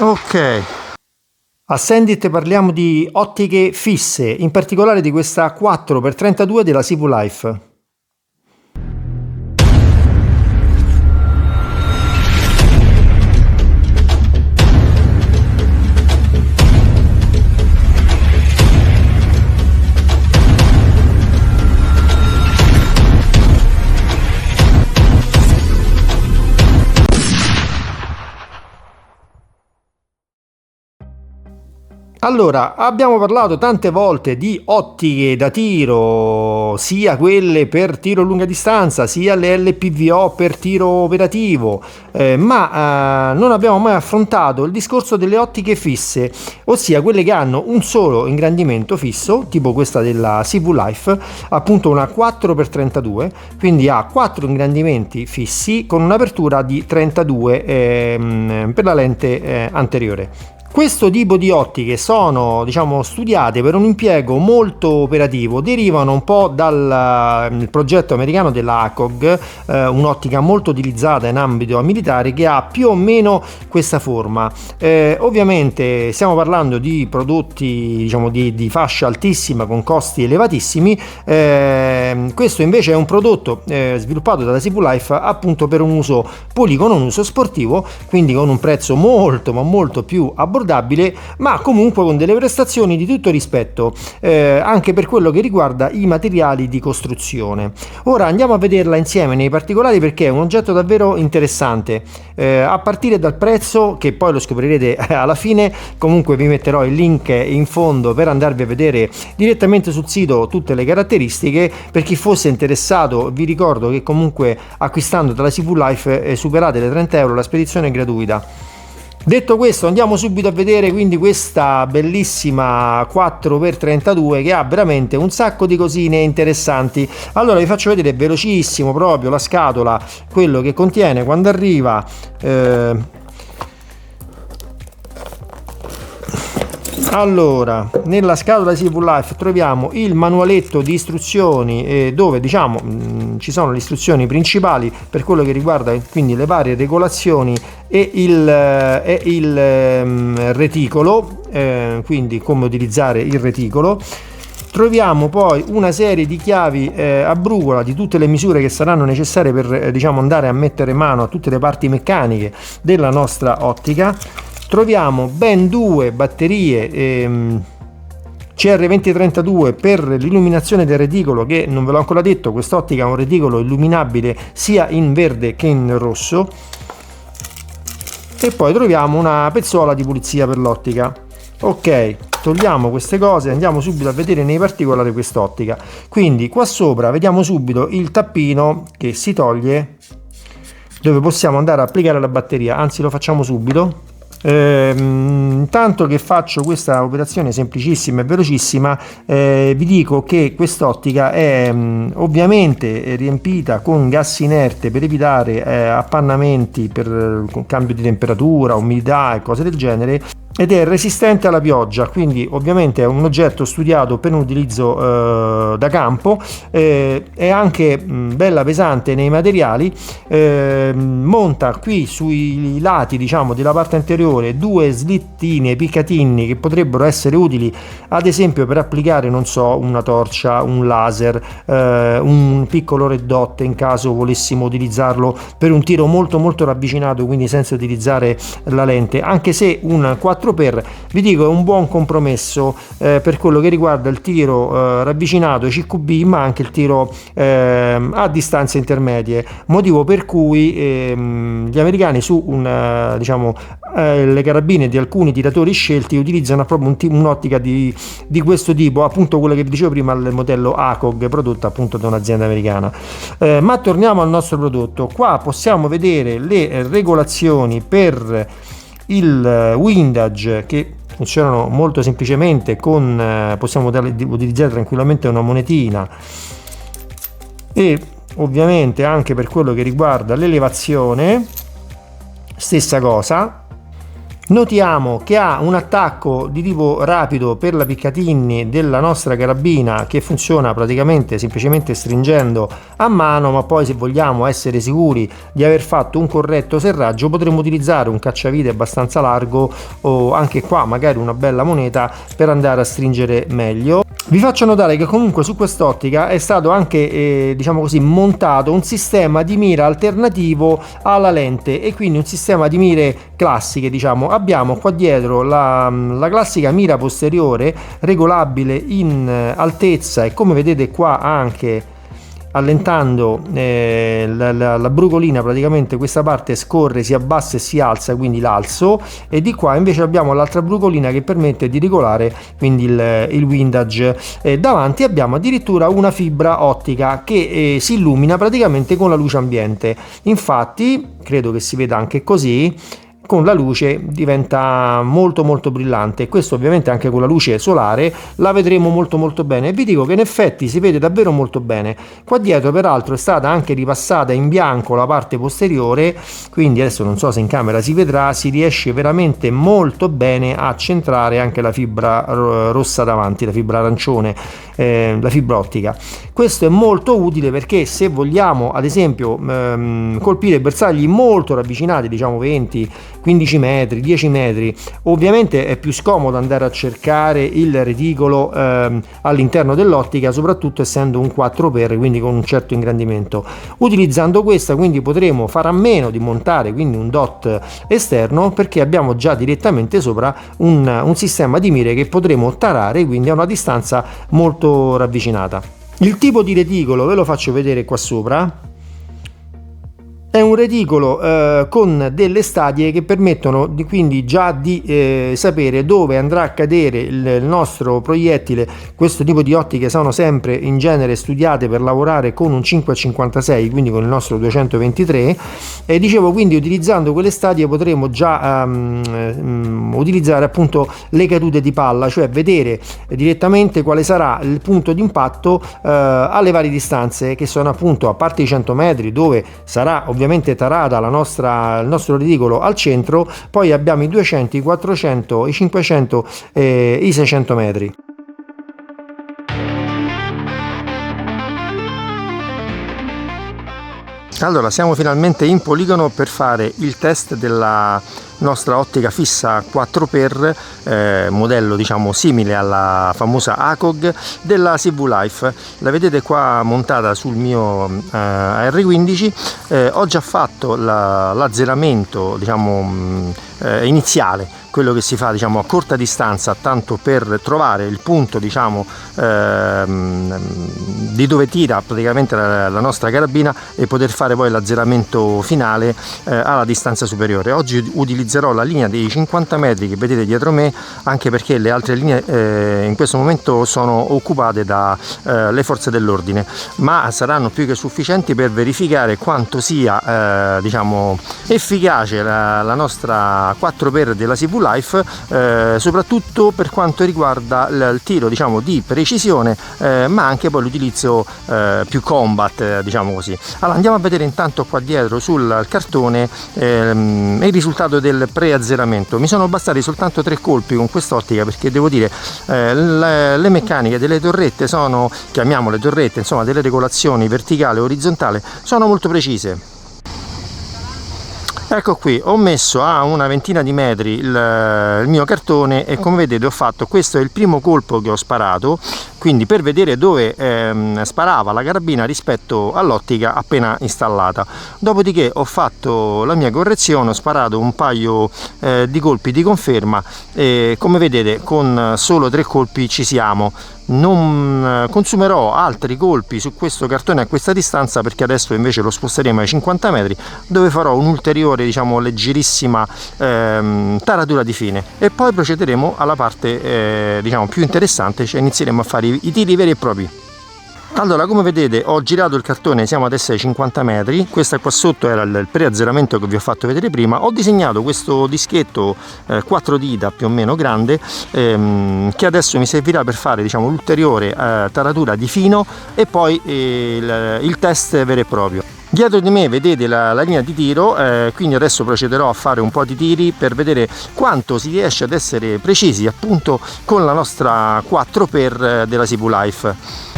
Ok. A Sendit parliamo di ottiche fisse, in particolare di questa 4x32 della Sivu Life. Allora, abbiamo parlato tante volte di ottiche da tiro, sia quelle per tiro a lunga distanza, sia le LPVO per tiro operativo, ma non abbiamo mai affrontato il discorso delle ottiche fisse, ossia quelle che hanno un solo ingrandimento fisso, tipo questa della Sivu Life, appunto una 4x32, quindi ha 4 ingrandimenti fissi con un'apertura di 32 per la lente anteriore. Questo tipo di ottiche sono, studiate per un impiego molto operativo, derivano un po' dal progetto americano della ACOG, un'ottica molto utilizzata in ambito militare che ha più o meno questa forma. Ovviamente stiamo parlando di prodotti di fascia altissima con costi elevatissimi. Questo invece è un prodotto sviluppato dalla Sivu Life appunto per un uso poligono, un uso sportivo, quindi con un prezzo molto ma molto più abbordabile, ma comunque con delle prestazioni di tutto rispetto, anche per quello che riguarda i materiali di costruzione. Ora andiamo a vederla insieme nei particolari, perché è un oggetto davvero interessante, a partire dal prezzo, che poi lo scoprirete alla fine. Comunque vi metterò il link in fondo per andarvi a vedere direttamente sul sito tutte le caratteristiche. Per chi fosse interessato, vi ricordo che comunque acquistando dalla Sivu Life superate le 30 euro, la spedizione è gratuita. Detto questo, andiamo subito a vedere quindi questa bellissima 4x32 che ha veramente un sacco di cosine interessanti. Allora vi faccio vedere velocissimo proprio la scatola, quello che contiene quando arriva. Allora, nella scatola Sivu Life troviamo il manualetto di istruzioni, dove ci sono le istruzioni principali per quello che riguarda quindi le varie regolazioni e il reticolo, quindi come utilizzare il reticolo. Troviamo poi una serie di chiavi a brugola di tutte le misure che saranno necessarie per andare a mettere mano a tutte le parti meccaniche della nostra ottica. Troviamo ben 2 batterie CR2032 per l'illuminazione del reticolo, che non ve l'ho ancora detto, quest'ottica ha un reticolo illuminabile sia in verde che in rosso. E poi troviamo una pezzola di pulizia per l'ottica. Ok, togliamo queste cose e andiamo subito a vedere nei particolari quest'ottica. Quindi qua sopra vediamo subito il tappino che si toglie, dove possiamo andare a applicare la batteria, anzi lo facciamo subito. Intanto che faccio questa operazione semplicissima e velocissima, vi dico che quest'ottica è ovviamente riempita con gas inerte per evitare appannamenti per cambio di temperatura, umidità e cose del genere, ed è resistente alla pioggia, quindi ovviamente è un oggetto studiato per un utilizzo da campo. È anche bella pesante nei materiali, monta qui sui lati della parte anteriore 2 slittine piccatini che potrebbero essere utili ad esempio per applicare, non so, una torcia, un laser, un piccolo red dot in caso volessimo utilizzarlo per un tiro molto molto ravvicinato, quindi senza utilizzare la lente, anche se un 4x, vi dico, è un buon compromesso per quello che riguarda il tiro ravvicinato CQB, ma anche il tiro a distanze intermedie, motivo per cui gli americani su le carabine di alcuni tiratori scelti utilizzano proprio un'ottica di questo tipo, appunto quello che vi dicevo prima, il modello ACOG, prodotto appunto da un'azienda americana. Ma torniamo al nostro prodotto. Qua possiamo vedere le regolazioni per il windage, che funzionano molto semplicemente possiamo utilizzare tranquillamente una monetina, e ovviamente anche per quello che riguarda l'elevazione stessa cosa. Notiamo che ha un attacco di tipo rapido per la Picatinny della nostra carabina, che funziona praticamente semplicemente stringendo a mano, ma poi se vogliamo essere sicuri di aver fatto un corretto serraggio potremmo utilizzare un cacciavite abbastanza largo o anche qua magari una bella moneta per andare a stringere meglio. Vi faccio notare che comunque su quest'ottica è stato anche diciamo così montato un sistema di mira alternativo alla lente, e quindi un sistema di mire classiche, diciamo. Abbiamo qua dietro la classica mira posteriore regolabile in altezza, e come vedete qua anche allentando la brucolina, praticamente questa parte scorre, si abbassa e si alza, quindi l'alzo, e di qua invece abbiamo l'altra brucolina che permette di regolare quindi il windage. Davanti abbiamo addirittura una fibra ottica che si illumina praticamente con la luce ambiente, infatti credo che si veda anche così. Con la luce diventa molto brillante, e questo ovviamente anche con la luce solare la vedremo molto bene, e vi dico che in effetti si vede davvero molto bene. Qua dietro peraltro è stata anche ripassata in bianco la parte posteriore, quindi adesso non so se in camera si vedrà, si riesce veramente molto bene a centrare anche la fibra rossa davanti, la fibra arancione, la fibra ottica. Questo è molto utile perché se vogliamo ad esempio colpire bersagli molto ravvicinati, diciamo 20-15 metri, 10 metri, ovviamente è più scomodo andare a cercare il reticolo all'interno dell'ottica, soprattutto essendo un 4x, quindi con un certo ingrandimento. Utilizzando questa quindi potremo fare a meno di montare quindi un dot esterno, perché abbiamo già direttamente sopra un sistema di mire che potremo tarare quindi a una distanza molto ravvicinata. Il tipo di reticolo ve lo faccio vedere qua sopra. È un reticolo con delle stadie che permettono quindi già di sapere dove andrà a cadere il nostro proiettile. Questo tipo di ottiche sono sempre in genere studiate per lavorare con un 5,56, quindi con il nostro 223, e dicevo quindi utilizzando quelle stadie potremo già utilizzare appunto le cadute di palla, cioè vedere direttamente quale sarà il punto di impatto alle varie distanze, che sono appunto, a parte i 100 metri dove sarà ovviamente tarata il nostro reticolo al centro, poi abbiamo i 200, i 400, i 500 e i 600 metri. Allora, siamo finalmente in poligono per fare il test della nostra ottica fissa 4x, modello diciamo simile alla famosa ACOG della CV Life. La vedete qua montata sul mio AR15. Ho già fatto l'azzeramento diciamo iniziale, quello che si fa diciamo a corta distanza, tanto per trovare il punto diciamo di dove tira praticamente la nostra carabina, e poter fare poi l'azzeramento finale alla distanza superiore. Oggi utilizzerò la linea dei 50 metri che vedete dietro me, anche perché le altre linee in questo momento sono occupate dalle forze dell'ordine, ma saranno più che sufficienti per verificare quanto sia diciamo efficace la nostra 4x della CV Life, soprattutto per quanto riguarda il tiro diciamo di precisione, ma anche poi l'utilizzo più combat, diciamo così. Allora andiamo a vedere intanto qua dietro sul cartone il risultato del preazzeramento. Mi sono bastati soltanto 3 colpi con quest'ottica, perché devo dire le meccaniche delle torrette sono, chiamiamole torrette, insomma delle regolazioni verticale e orizzontale, sono molto precise. Ecco qui, ho messo a una ventina di metri il mio cartone, e come vedete ho fatto, questo è il primo colpo che ho sparato, quindi per vedere dove sparava la carabina rispetto all'ottica appena installata. Dopodiché ho fatto la mia correzione, ho sparato un paio di colpi di conferma, e come vedete con solo 3 colpi ci siamo. Non consumerò altri colpi su questo cartone a questa distanza, perché adesso invece lo sposteremo ai 50 metri, dove farò un'ulteriore diciamo leggerissima taratura di fine, e poi procederemo alla parte diciamo più interessante, cioè inizieremo a fare i tiri veri e propri. Allora, come vedete ho girato il cartone, siamo adesso ai 50 metri, questa qua sotto era il preazzeramento che vi ho fatto vedere prima. Ho disegnato questo dischetto 4 dita più o meno grande, che adesso mi servirà per fare diciamo l'ulteriore taratura di fino, e poi il test vero e proprio. Dietro di me vedete la linea di tiro, quindi adesso procederò a fare un po' di tiri per vedere quanto si riesce ad essere precisi appunto con la nostra 4x della Sibu Life.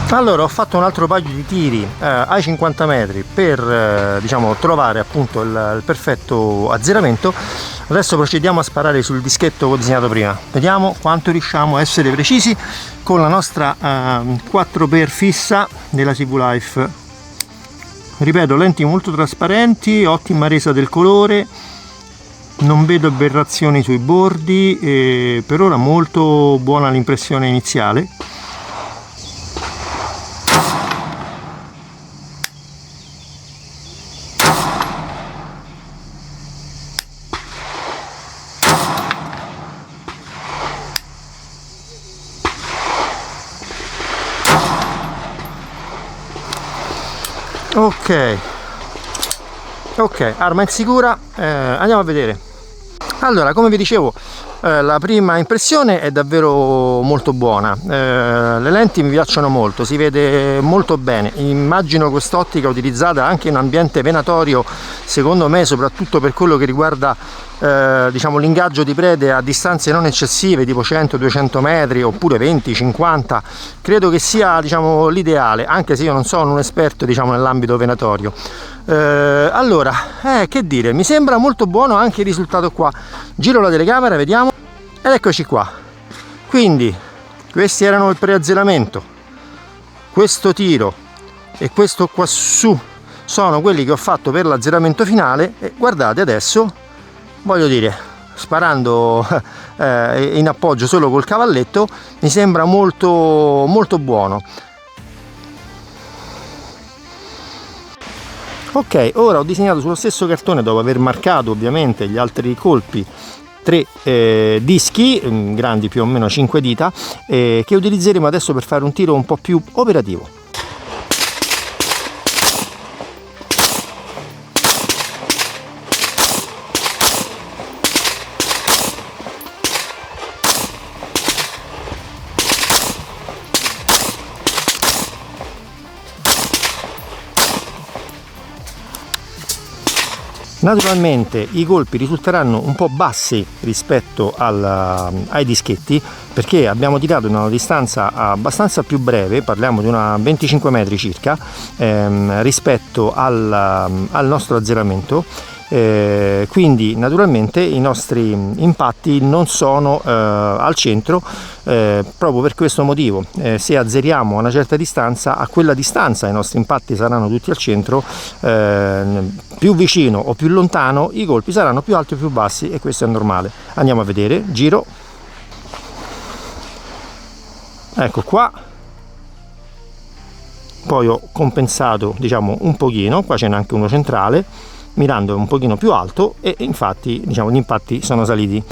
Allora ho fatto un altro paio di tiri ai 50 metri per diciamo trovare appunto il perfetto azzeramento. Adesso procediamo a sparare sul dischetto che ho disegnato prima, vediamo quanto riusciamo a essere precisi con la nostra 4x fissa della Sibu Life. Ripeto, lenti molto trasparenti, ottima resa del colore, non vedo aberrazioni sui bordi e per ora molto buona l'impressione iniziale. Ok, arma insicura, andiamo a vedere. Allora, come vi dicevo, la prima impressione è davvero molto buona, le lenti mi piacciono molto, si vede molto bene. Immagino quest'ottica utilizzata anche in ambiente venatorio, secondo me, soprattutto per quello che riguarda diciamo l'ingaggio di prede a distanze non eccessive, tipo 100-200 metri oppure 20-50, credo che sia diciamo l'ideale, anche se io non sono un esperto diciamo nell'ambito venatorio. Allora, che dire, mi sembra molto buono anche il risultato qua. Giro la telecamera, vediamo, ed eccoci qua. Quindi questi erano il preazzeramento, questo tiro e questo qua su sono quelli che ho fatto per l'azzeramento finale e guardate adesso, voglio dire, sparando in appoggio solo col cavalletto mi sembra molto buono. Ok, ora ho disegnato sullo stesso cartone, dopo aver marcato ovviamente gli altri colpi, 3 dischi grandi più o meno 5 dita che utilizzeremo adesso per fare un tiro un po' più operativo. Naturalmente i colpi risulteranno un po' bassi rispetto ai dischetti, perché abbiamo tirato in una distanza abbastanza più breve, parliamo di una 25 metri circa, rispetto al nostro azzeramento. Quindi naturalmente i nostri impatti non sono al centro, proprio per questo motivo. Se azzeriamo a una certa distanza, a quella distanza i nostri impatti saranno tutti al centro, più vicino o più lontano i colpi saranno più alti o più bassi, e questo è normale. Andiamo a vedere, giro, ecco qua, poi ho compensato diciamo un pochino, qua ce n'è anche uno centrale, mirando un pochino più alto, e infatti diciamo gli impatti sono saliti.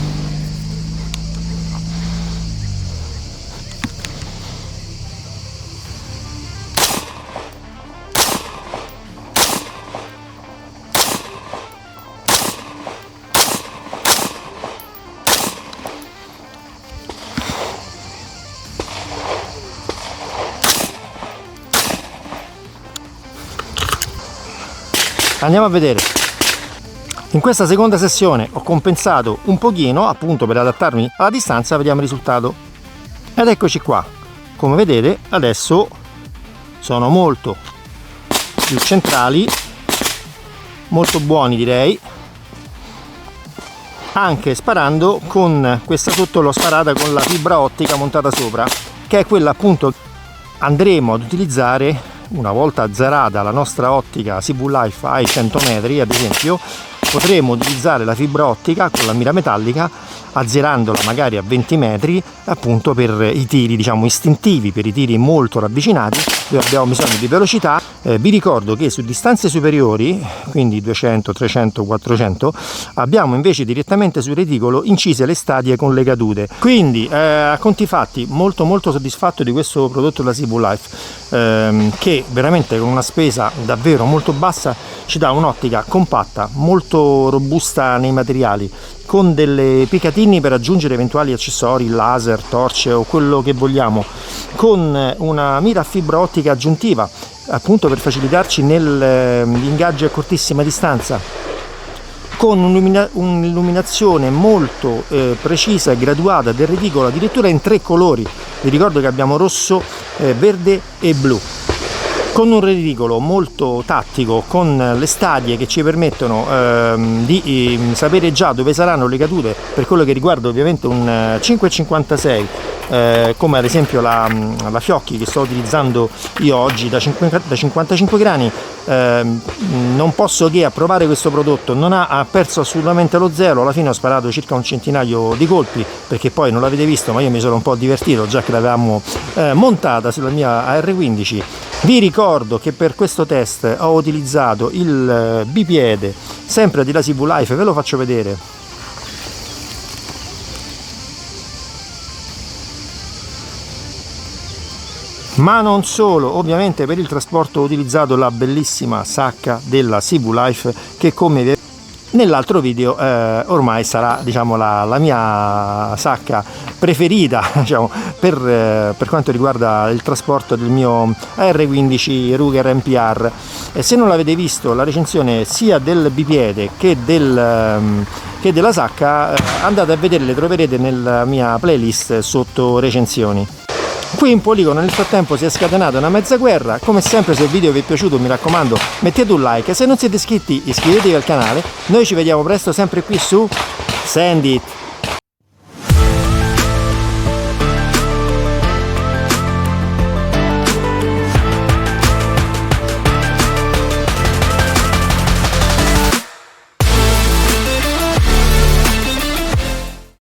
Andiamo a vedere. In questa seconda sessione ho compensato un pochino appunto per adattarmi alla distanza, vediamo il risultato. Ed eccoci qua. Come vedete adesso sono molto più centrali, molto buoni direi, anche sparando con questa sotto, l'ho sparata con la fibra ottica montata sopra, che è quella appunto che andremo ad utilizzare una volta azzerata la nostra ottica Sibu Life ai 100 metri. Ad esempio potremo utilizzare la fibra ottica con la mira metallica, azzerandola magari a 20 metri appunto per i tiri diciamo istintivi, per i tiri molto ravvicinati dove abbiamo bisogno di velocità. Vi ricordo che su distanze superiori, quindi 200, 300, 400, abbiamo invece direttamente sul reticolo incise le stadie con le cadute. Quindi a conti fatti molto soddisfatto di questo prodotto della Sibu Life, che veramente con una spesa davvero molto bassa ci dà un'ottica compatta, molto robusta nei materiali, con delle picatini per aggiungere eventuali accessori, laser, torce o quello che vogliamo, con una mira a fibra ottica aggiuntiva appunto per facilitarci negli ingaggi a cortissima distanza, con un'illuminazione molto precisa e graduata del reticolo, addirittura in 3 colori. Vi ricordo che abbiamo rosso, verde e blu, con un reticolo molto tattico, con le stadie che ci permettono di sapere già dove saranno le cadute per quello che riguarda ovviamente un 5,56, come ad esempio la Fiocchi che sto utilizzando io oggi da 55 grani. Non posso che approvare questo prodotto. Non ha perso assolutamente lo zero, alla fine ho sparato circa un centinaio di colpi, perché poi non l'avete visto ma io mi sono un po' divertito già che l'avevamo montata sulla mia AR15. Vi ricordo che per questo test ho utilizzato il bipiede sempre di Lazy Blue Life, ve lo faccio vedere. Ma non solo, ovviamente per il trasporto ho utilizzato la bellissima sacca della Cebu Life, che come vi nell'altro video ormai sarà, diciamo, la mia sacca preferita, diciamo, per quanto riguarda il trasporto del mio AR15 Ruger MPR. E se non l'avete visto la recensione sia del bipiede che della sacca, andate a vedere, le troverete nella mia playlist sotto recensioni. Qui in poligono nel frattempo si è scatenata una mezza guerra. Come sempre, se il video vi è piaciuto, mi raccomando, mettete un like, se non siete iscritti iscrivetevi al canale. Noi ci vediamo presto sempre qui su Send It.